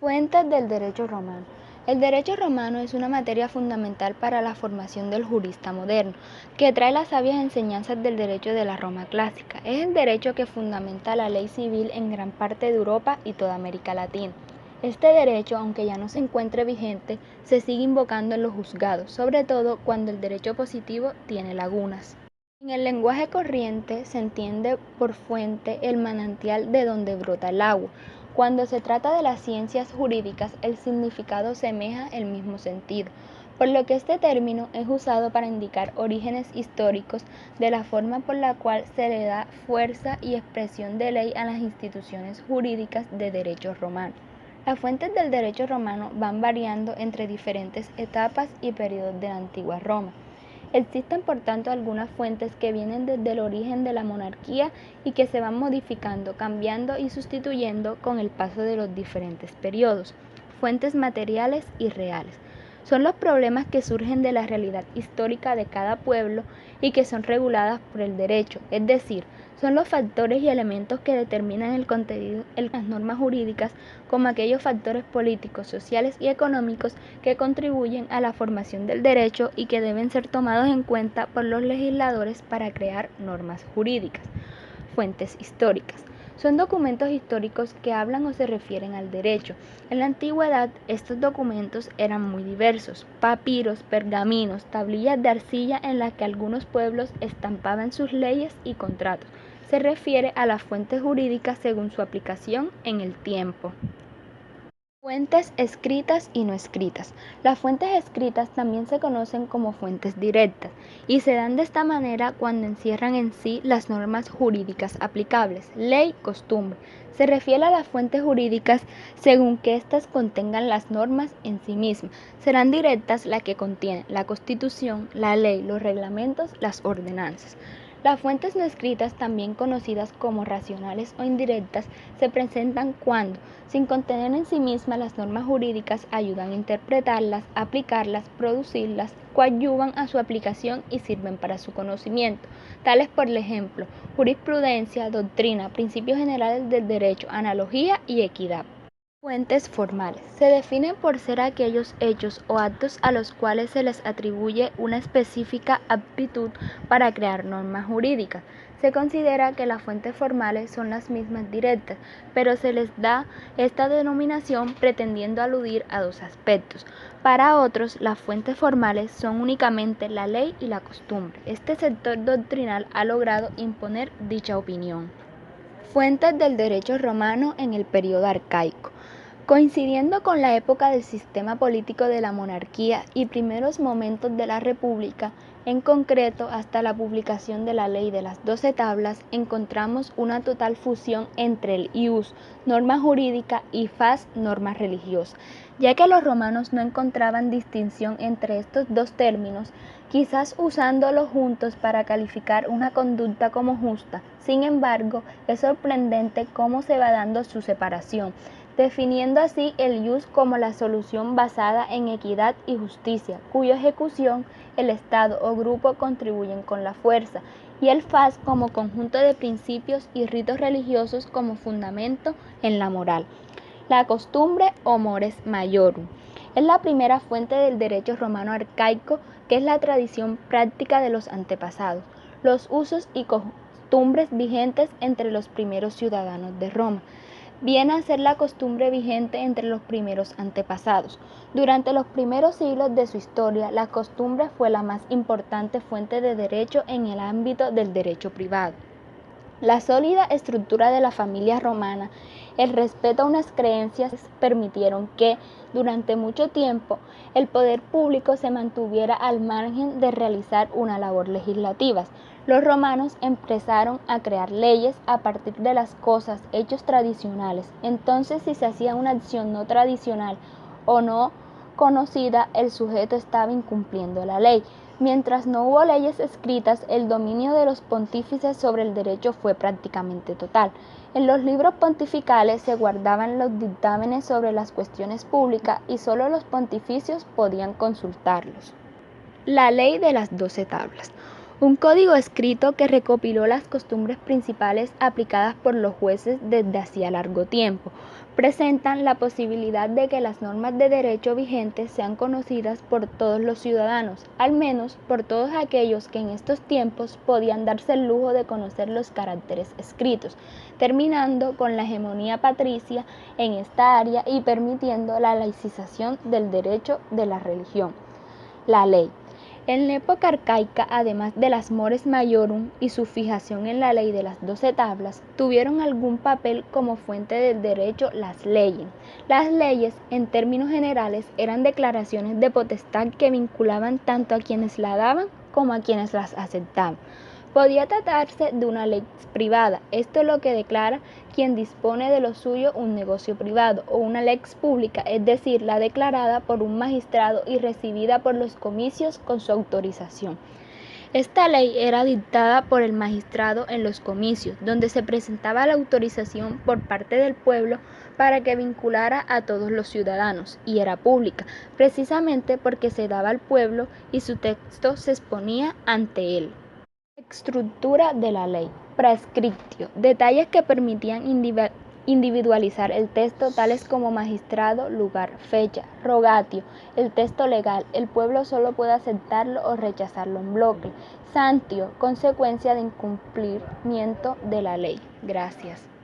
Fuentes del derecho romano. El derecho romano es una materia fundamental para la formación del jurista moderno, que trae las sabias enseñanzas del derecho de la Roma clásica. Es el derecho que fundamenta la ley civil en gran parte de Europa y toda América Latina. Este derecho, aunque ya no se encuentre vigente, se sigue invocando en los juzgados, sobre todo cuando el derecho positivo tiene lagunas. En el lenguaje corriente se entiende por fuente el manantial de donde brota el agua. Cuando se trata de las ciencias jurídicas, el significado semeja el mismo sentido, por lo que este término es usado para indicar orígenes históricos de la forma por la cual se le da fuerza y expresión de ley a las instituciones jurídicas de derecho romano. Las fuentes del derecho romano van variando entre diferentes etapas y periodos de la antigua Roma. Existen por tanto algunas fuentes que vienen desde el origen de la monarquía y que se van modificando, cambiando y sustituyendo con el paso de los diferentes periodos. Fuentes materiales y reales. Son los problemas que surgen de la realidad histórica de cada pueblo y que son reguladas por el derecho, es decir, son los factores y elementos que determinan el contenido en las normas jurídicas, como aquellos factores políticos, sociales y económicos que contribuyen a la formación del derecho y que deben ser tomados en cuenta por los legisladores para crear normas jurídicas. Fuentes históricas. Son documentos históricos que hablan o se refieren al derecho. En la antigüedad, estos documentos eran muy diversos: papiros, pergaminos, tablillas de arcilla en las que algunos pueblos estampaban sus leyes y contratos. Se refiere a las fuentes jurídicas según su aplicación en el tiempo. Fuentes escritas y no escritas. Las fuentes escritas también se conocen como fuentes directas y se dan de esta manera cuando encierran en sí las normas jurídicas aplicables, ley, costumbre. Se refiere a las fuentes jurídicas según que éstas contengan las normas en sí mismas. Serán directas las que contienen la Constitución, la ley, los reglamentos, las ordenanzas. Las fuentes no escritas, también conocidas como racionales o indirectas, se presentan cuando, sin contener en sí mismas las normas jurídicas, ayudan a interpretarlas, aplicarlas, producirlas, coadyuvan a su aplicación y sirven para su conocimiento, tales por ejemplo, jurisprudencia, doctrina, principios generales del derecho, analogía y equidad. Fuentes formales. Se definen por ser aquellos hechos o actos a los cuales se les atribuye una específica aptitud para crear normas jurídicas. Se considera que las fuentes formales son las mismas directas, pero se les da esta denominación pretendiendo aludir a dos aspectos. Para otros, las fuentes formales son únicamente la ley y la costumbre. Este sector doctrinal ha logrado imponer dicha opinión. Fuentes del derecho romano en el período arcaico. Coincidiendo con la época del sistema político de la monarquía y primeros momentos de la república, en concreto hasta la publicación de la ley de las 12 tablas, encontramos una total fusión entre el ius, norma jurídica, y fas, norma religiosa, ya que los romanos no encontraban distinción entre estos dos términos, quizás usándolos juntos para calificar una conducta como justa. Sin embargo, es sorprendente cómo se va dando su separación, definiendo así el ius como la solución basada en equidad y justicia, cuya ejecución el Estado o grupo contribuyen con la fuerza, y el fas como conjunto de principios y ritos religiosos como fundamento en la moral. La costumbre o mores maiorum es la primera fuente del derecho romano arcaico, que es la tradición práctica de los antepasados, los usos y costumbres vigentes entre los primeros ciudadanos de Roma. Viene a ser la costumbre vigente entre los primeros antepasados. Durante los primeros siglos de su historia, la costumbre fue la más importante fuente de derecho en el ámbito del derecho privado. La sólida estructura de la familia romana, el respeto a unas creencias permitieron que, durante mucho tiempo, el poder público se mantuviera al margen de realizar una labor legislativa. Los romanos empezaron a crear leyes a partir de las cosas, hechos tradicionales. Entonces, si se hacía una acción no tradicional o no conocida, el sujeto estaba incumpliendo la ley. Mientras no hubo leyes escritas, el dominio de los pontífices sobre el derecho fue prácticamente total. En los libros pontificales se guardaban los dictámenes sobre las cuestiones públicas y solo los pontificios podían consultarlos. La ley de las 12 tablas. Un código escrito que recopiló las costumbres principales aplicadas por los jueces desde hacía largo tiempo. presentan la posibilidad de que las normas de derecho vigentes sean conocidas por todos los ciudadanos, al menos por todos aquellos que en estos tiempos podían darse el lujo de conocer los caracteres escritos, terminando con la hegemonía patricia en esta área y permitiendo la laicización del derecho de la religión. La ley. En la época arcaica, además de las mores maiorum y su fijación en la ley de las 12 tablas, tuvieron algún papel como fuente del derecho las leyes. Las leyes, en términos generales, eran declaraciones de potestad que vinculaban tanto a quienes la daban como a quienes las aceptaban. Podía tratarse de una ley privada, esto es lo que declara quien dispone de lo suyo un negocio privado, o una lex pública, es decir, la declarada por un magistrado y recibida por los comicios con su autorización. Esta ley era dictada por el magistrado en los comicios, donde se presentaba la autorización por parte del pueblo para que vinculara a todos los ciudadanos, y era pública, precisamente porque se daba al pueblo y su texto se exponía ante él. Estructura de la ley. Prescriptio. Detalles que permitían individualizar el texto, tales como magistrado, lugar, fecha. Rogatio. El texto legal. El pueblo solo puede aceptarlo o rechazarlo en bloque. Santio. Consecuencia de incumplimiento de la ley. Gracias.